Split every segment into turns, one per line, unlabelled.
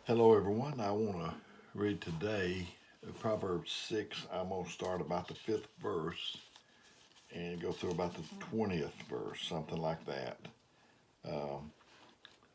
Hello, everyone. I want to read today Proverbs 6. I'm going to start about the fifth verse and go through about the 20th verse, something like that, um,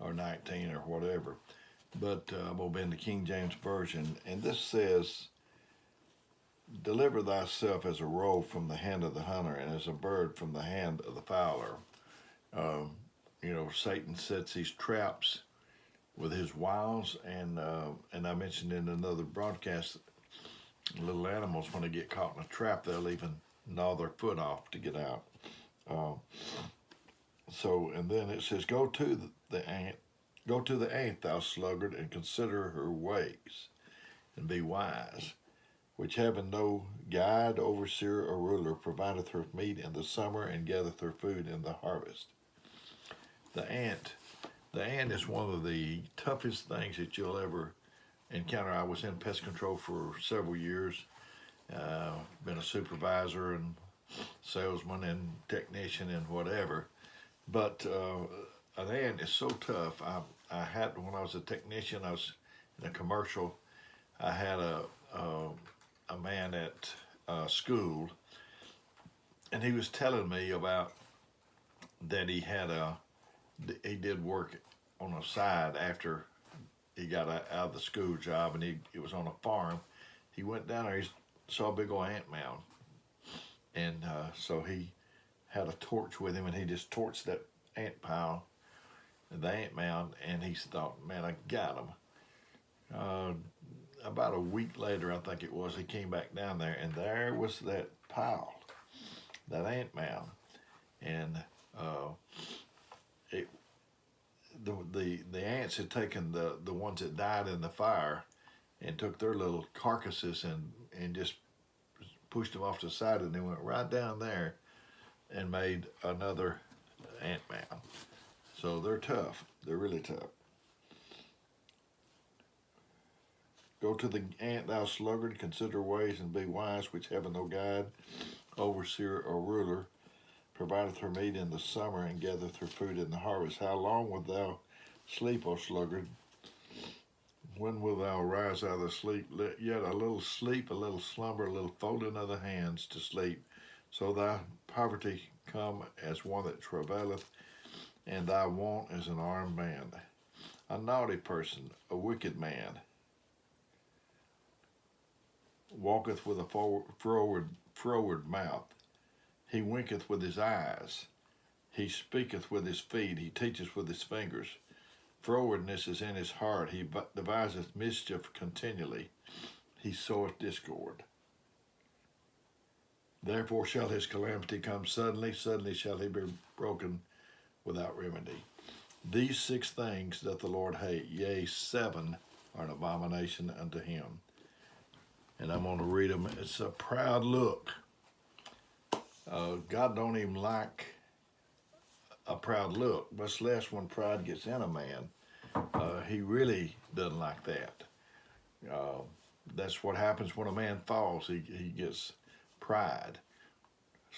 or 19 or whatever. But I'm going to be in the King James Version. And this says, "Deliver thyself as a roe from the hand of the hunter, and as a bird from the hand of the fowler." Um, Satan sets these traps with his wiles, and I mentioned in another broadcast, little animals when they get caught in a trap, they'll even gnaw their foot off to get out. Uh, and then it says, go to the ant, thou sluggard, and consider her ways, and be wise, which having no guide, overseer, or ruler, provideth her meat in the summer, and gathereth her food in the harvest. The ant The ant is one of the toughest things that you'll ever encounter. I was in pest control for several years, been a supervisor and salesman and technician and whatever. But an ant is so tough. I had, when I was a technician, I was in a commercial. I had a man at school, and he was telling me about that he did work on a side after he got out of the school job, and he was on a farm. He went down there, he saw a big old ant mound, and so he had a torch with him, and he just torched that ant pile, the ant mound, and he thought, man, I got him. About a week later, I think it was, he came back down there, and there was that pile, that ant mound, and it the ants had taken the ones that died in the fire and took their little carcasses and just pushed them off to the side, and they went right down there and made another ant mound. So they're tough. They're really tough. Go to the ant, thou sluggard, consider ways and be wise, which have no guide, overseer, or ruler, provideth her meat in the summer, and gathereth her food in the harvest. How long wilt thou sleep, O sluggard? When wilt thou arise out of the sleep? Yet a little sleep, a little slumber, a little folding of the hands to sleep. So thy poverty come as one that travaileth, and thy want as an armed man. A naughty person, a wicked man, walketh with a froward mouth. He winketh with his eyes. He speaketh with his feet. He teacheth with his fingers. Frowardness is in his heart. He deviseth mischief continually. He soweth discord. Therefore shall his calamity come suddenly. Suddenly shall he be broken without remedy. These 6 things doth the Lord hate. Yea, 7 are an abomination unto him. And I'm going to read them. It's a proud look. God don't even like a proud look, much less when pride gets in a man. He really doesn't like that. That's what happens when a man falls. He gets pride.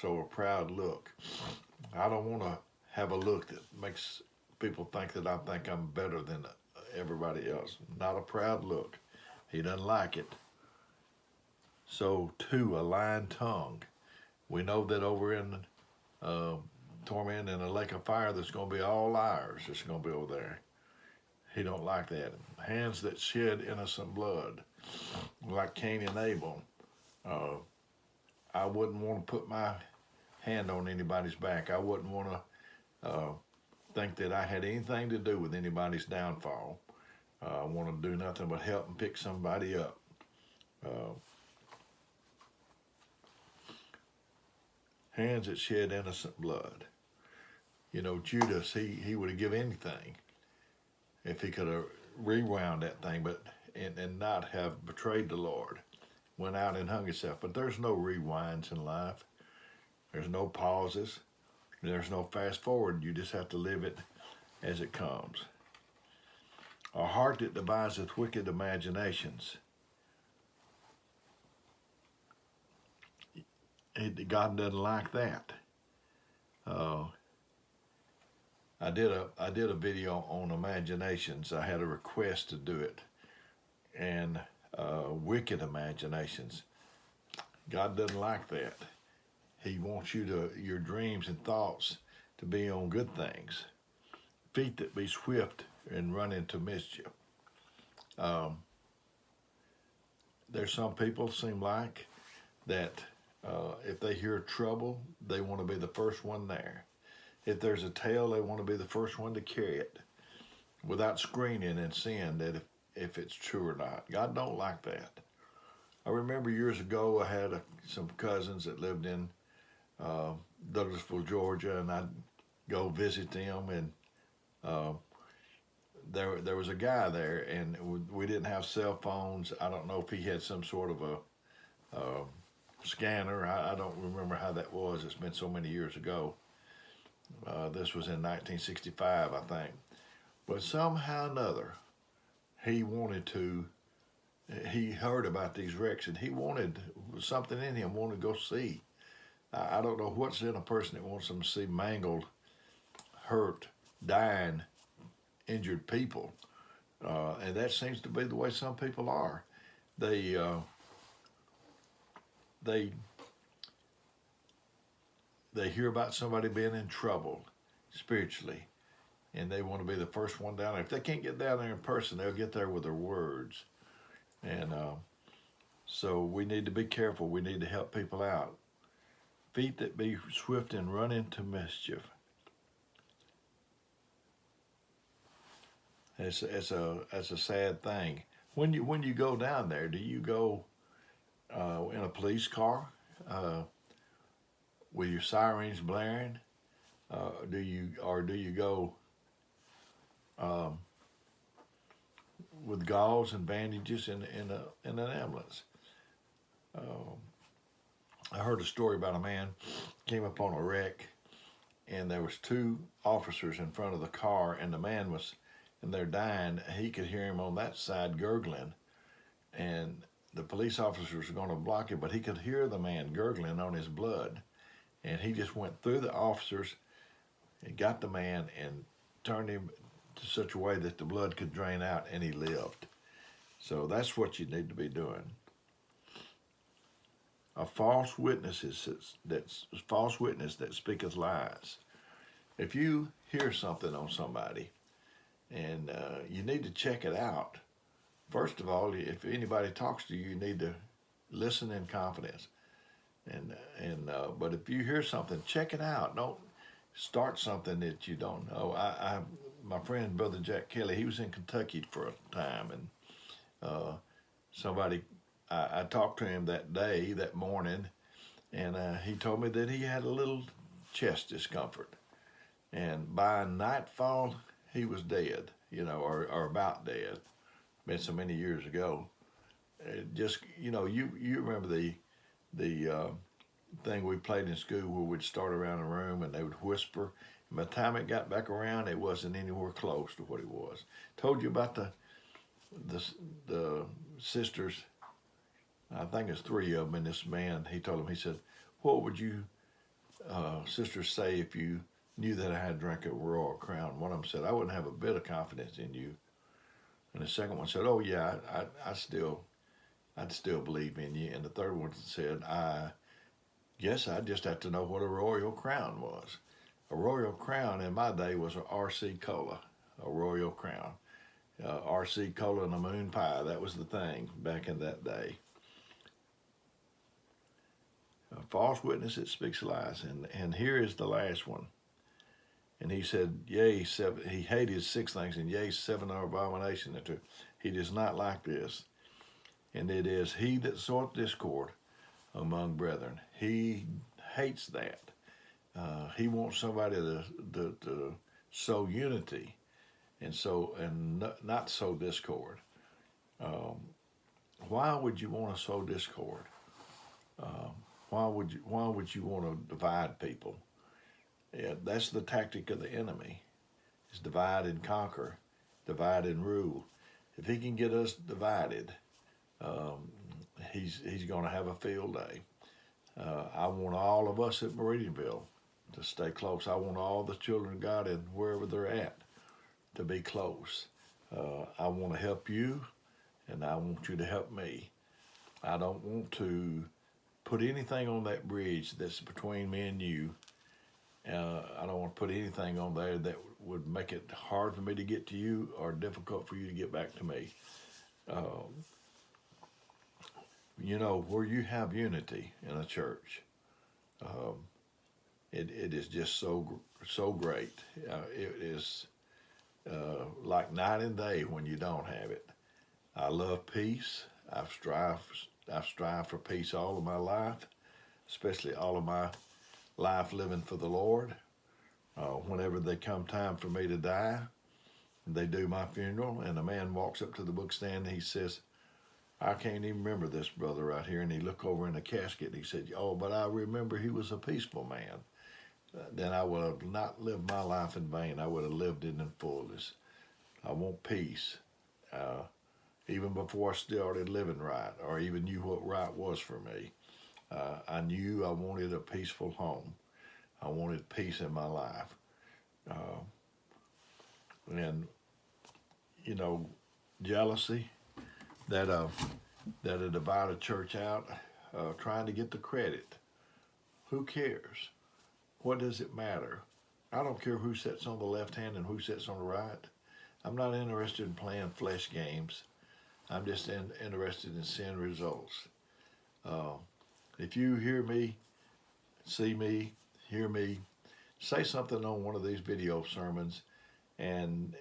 So a proud look. I don't want to have a look that makes people think that I think I'm better than everybody else. Not a proud look. He doesn't like it. So 2, a lying tongue. We know that over in torment in a lake of fire, there's going to be all liars that's going to be over there. He don't like that. Hands that shed innocent blood, like Cain and Abel. I wouldn't want to put my hand on anybody's back. I wouldn't want to think that I had anything to do with anybody's downfall. I want to do nothing but help and pick somebody up. Hands that shed innocent blood. Judas, he would have given anything if he could have rewound that thing, and not have betrayed the Lord. Went out and hung himself. But there's no rewinds in life. There's no pauses. There's no fast forward. You just have to live it as it comes. A heart that deviseth wicked imaginations. God doesn't like that. I did a video on imaginations. I had a request to do it, and wicked imaginations. God doesn't like that. He wants your dreams and thoughts to be on good things. Feet that be swift and run into mischief. Um, there's some people seem like that if they hear trouble, they want to be the first one there. If there's a tale, they want to be the first one to carry it without screening and seeing that if it's true or not. God don't like that. I remember years ago I had some cousins that lived in Douglasville, Georgia, and I'd go visit them, and uh, there was a guy there, and we didn't have cell phones. I don't know if he had some sort of a scanner. I don't remember how that was. It's been so many years ago. This was in 1965, I think. But somehow or another, he wanted to. He heard about these wrecks, and he wanted something in him. Wanted to go see. I don't know what's in a person that wants them to see mangled, hurt, dying, injured people, and that seems to be the way some people are. They they hear about somebody being in trouble spiritually, and they want to be the first one down there. If they can't get down there in person, they'll get there with their words, and so we need to be careful. We need to help people out. Feet that be swift and run into mischief. It's a sad thing. When you go down there, do you go in a police car with your sirens blaring? Do you go with gauze and bandages in an ambulance? I heard a story about a man came upon a wreck, and there was two officers in front of the car, and the man was, and they're dying. He could hear him on that side gurgling, and the police officers were going to block him, but he could hear the man gurgling on his blood, and he just went through the officers and got the man and turned him to such a way that the blood could drain out, and he lived. So that's what you need to be doing. A false witness that speaketh lies. If you hear something on somebody, and you need to check it out. First of all, if anybody talks to you, you need to listen in confidence. But if you hear something, check it out. Don't start something that you don't know. My friend Brother Jack Kelly, he was in Kentucky for a time, and I talked to him that morning, and he told me that he had a little chest discomfort, and by nightfall he was dead, or about dead. Been so many years ago. You remember the thing we played in school where we'd start around a room and they would whisper. And by the time it got back around, it wasn't anywhere close to what it was. Told you about the sisters. I think it's three of them, and this man, he told him, he said, "What would you sisters say if you knew that I had drank a Royal Crown?" One of them said, "I wouldn't have a bit of confidence in you." And the second one said, "Oh yeah, I'd still believe in you." And the third one said, "I guess I just have to know what a Royal Crown was." A Royal Crown in my day was a RC Cola, a Royal Crown. RC Cola and a moon pie, that was the thing back in that day. A false witness that speaks lies. And here is the last one. And he said, yea, he hated 6 things, and yea, 7 are abomination. He does not like this. And it is he that soweth discord among brethren. He hates that. He wants somebody to sow unity and not sow discord. Why would you want to sow discord? Why would you want to divide people? Yeah, that's the tactic of the enemy. Is divide and conquer, divide and rule. If he can get us divided, he's going to have a field day. I want all of us at Meridianville to stay close. I want all the children of God and wherever they're at to be close. I want to help you, and I want you to help me. I don't want to put anything on that bridge that's between me and you. I don't want to put anything on there that would make it hard for me to get to you or difficult for you to get back to me. You know, where you have unity in a church, it is just so great. It is like night and day when you don't have it. I love peace. I've strived for peace all of my life, especially all of my life living for the Lord. Whenever they come time for me to die, they do my funeral, and a man walks up to the book stand and he says, I can't even remember this brother right here. And he looked over in the casket and he said, oh, but I remember he was a peaceful man. Then I would have not lived my life in vain. I would have lived it in fullness. I want peace. Even before I started living right or even knew what right was for me, I knew I wanted a peaceful home. I wanted peace in my life. And, you know, jealousy, that'll divide a church out, trying to get the credit. Who cares? What does it matter? I don't care who sits on the left hand and who sits on the right. I'm not interested in playing flesh games. I'm just interested in seeing results. If you hear me, see me, hear me, say something on one of these video sermons, and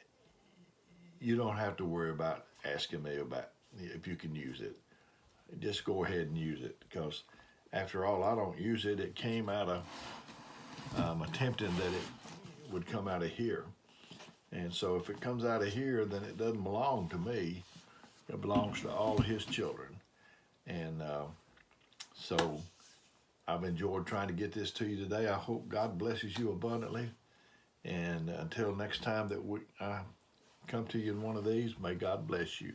you don't have to worry about asking me about if you can use it. Just go ahead and use it, because after all, I don't use it. It came out of attempting that it would come out of here. And so if it comes out of here, then it doesn't belong to me. It belongs to all his children. And so I've enjoyed trying to get this to you today. I hope God blesses you abundantly. And until next time that I come to you in one of these, may God bless you.